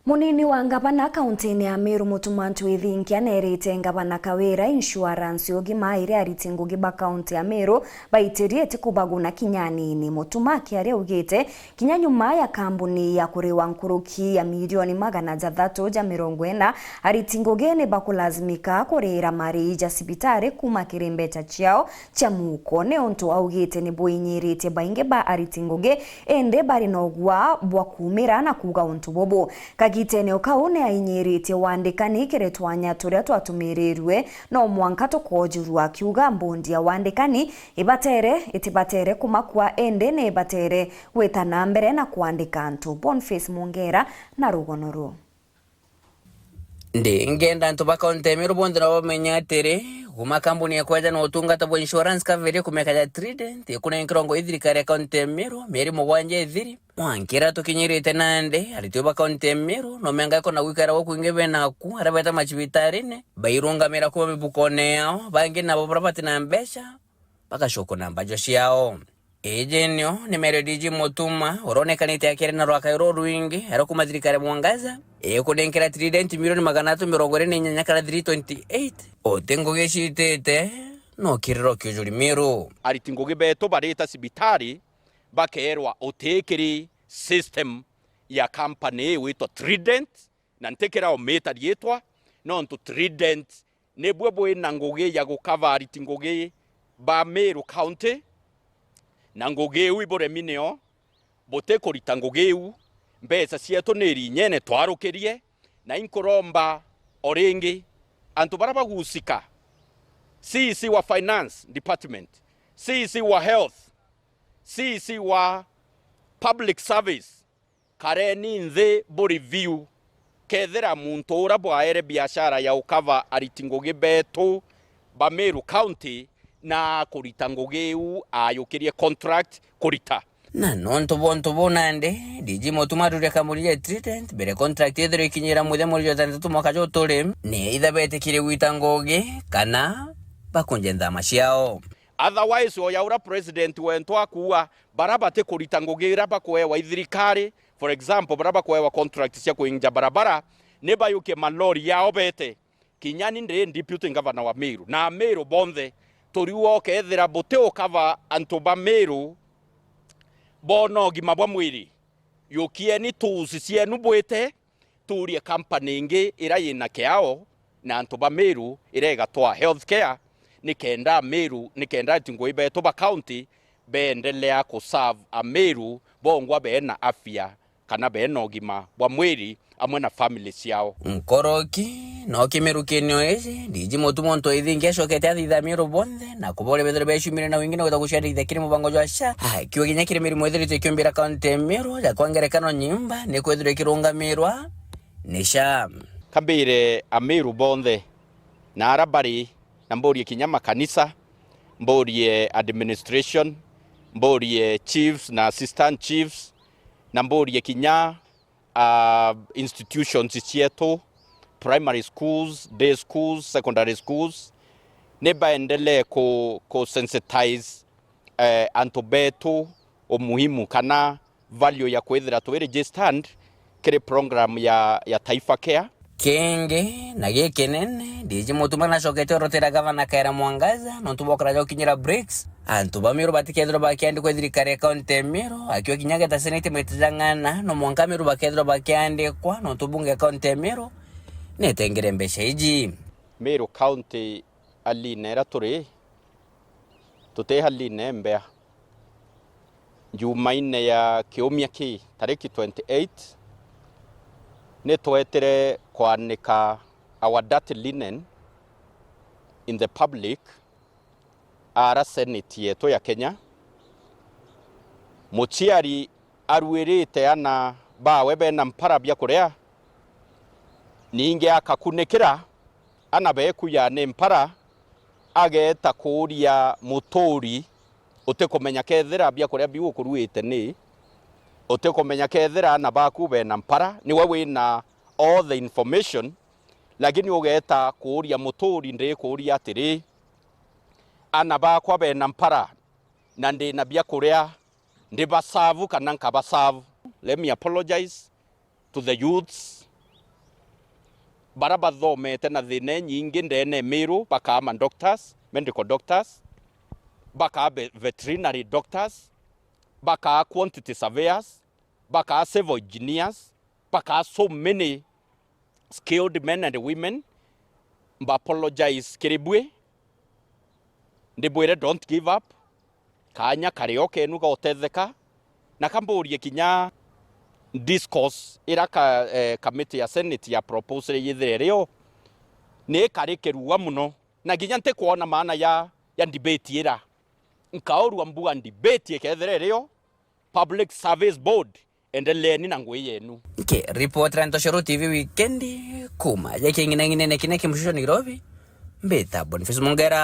Munini wa ngavana kaunti ya Meru Mutumantu Ithinkia nerite ngavana Kawira insurance ugima ire ariti ngugi ba kaunti ya Meru baitirie tikubaguna kinyanini. Mutumaki aria ugite kinya nyuma ya kambuni ya kuriwa nkuruki ya milioni 340 ariti ngugi ni bakulazimika kurira mari ja sibitari kuma kirembecha chiao cha muko ne onto augite ni boinyirite bainge ba ariti ngugi ende bari nogwa bwa kumira na kuga onto bobo gitene ukaune ainyirite wandikani kiretwanya turia twatumirirwe no mwanka tukojurwa akiuga mbondi ya wandikani itibatere kumakwa ende ne batere wetana mbere na kuandika antu. Boniface Mongera na rugonoru ngenda antu bakaunti bondi na bamenya tere kuma kambuni ya kwaja na utungata bo insurance cover kumekaja Trident kuna nkirongo ithirikari kaunti Meru meri mugwanje ithiri mwankira tukinyirite nande arituba kaunti Meru no menga ko na wikara wo kwingebe naku arabeta machibitarine bairunga mera ko mibukone yao bangi na property na mbesha paka shoko na mbajoshi yao ejenyo ni merediji motuma oronekanite yakere na rwakairo ruingi ariko mazirikare mwangaza kudenkera Trident milioni 440 kala 328 otengo geshitete no kiriro kyujuri Meru ariti ngugi beto bareta sibitari bakerwa otekeri system ya company wito Trident na ntekera o meta dietwa no nto Trident nebwebwe na ngugi ya gukava ariti ngugi ba Meru county na ngogeu ibore mineo boteko ritangogeu mbesa sieto neri nyene twarukerie na inkoromba orengi antu baraba gusika CC wa finance department, CC wa health, CC wa public service kareni nze bo review kethera muntu ura bwaere biashara ya ukava aritingoge beto ba Meru county na kuritangogeu ayukirie contract kurita na nonto bonande diji motumatu ya kambuni ya Trident bere contract yedero ikinyira mude muri yotandatu mwaka jotore ne ida bete kire witangoge kana bakonjenda mashiao otherwise oyaura president wento akuwa barabate kuritangogera bakwewa ithirikari for example baraba kwewa contract cia kuinja barabara ne bayuke malori yao bete kinyani ndre deputy governor wa Meru na Meru bonde toriwo kethira boteo kava antoba Meru bono gimabwa mwiri yokie ni tuusisie nubwete turie company ingi ira yina kiao na antoba Meru irega twa healthcare nikenda Meru nikenda tingoi beto ba county beendelea ku serve a Meru bongwa bena afya kana beno gima bwa mwiri amwe na families yao nkoroki no Meru kenyo ezi diji motumonto Ithinkia shokete athitha Meru bonde na kubole bedere beshumire na wengine gutagushari thekiri mubango jwa sha kiwa kinyakire Meru mwethiri tekyombira kaunti Meru ya kwangerekano nyimba ne kwethire kirunga Merwa nisha kambire a Meru bonde na arabari na mbori kinyama kanisa mbori administration mbori chiefs na assistant chiefs na mbori kinya institutions chieto primary schools, day schools, secondary schools neba endele ko sensitize antobeto o muhimu kana value ya kwethira to registered kire program ya Taifa Care kenge na gekenene diji motuma na shokete rotera gavana Kaira Mwangaza no tubokra jo kinyira breaks antu ba Meru batikethro bakiandi kwethirikari kaunti Meru akiwa kinyaga ta senate metizangana no mwanka Meru bakethro bakiandi kwa no tubunge kaunti Meru netengere mbesha iji Meru county aline ratore tote haline mbea Jumaine ya kiumia ki tariki 28 netwetere kwanika our dirty linen in the public ara senate yeto ya Kenya muchiari arwirite ana bawe bena mpara bya korea ninge akakunekera ana bekuya ne mpara ageta kuria mutori utekomenya kethira bya korea biwo kuruite ni utekomenya kethira na baku bena mpara ni wewe na all the information lakini ugeta kuria mutori ndire kuria atiri ana bakwa bena mpara na ndi na bya korea ndi basavu kana nkabasavu. Let me apologize to the youths bara bathomete na thine nyingi ndene Meru bakama doctors, medical doctors, baka veterinary doctors, baka quantity surveyors, baka civil engineers, baka so many skilled men and women. Mba apologize kiribwe ndibwire don't give up kanya karioke enuga otetheka na kamburie kinya discourse iraka committee ya Senate ya proposal yithire rio ni karikeruwa muno na ginya nte kuona maana ya debate ira nkaorwa mbuga debate yekethire rio Public Service Board endeleni na ngui yenu ke report Rantoshero TV weekend kuma yake ngina ngine kine kimshusho Nairobi mbeta Boniface Mongera.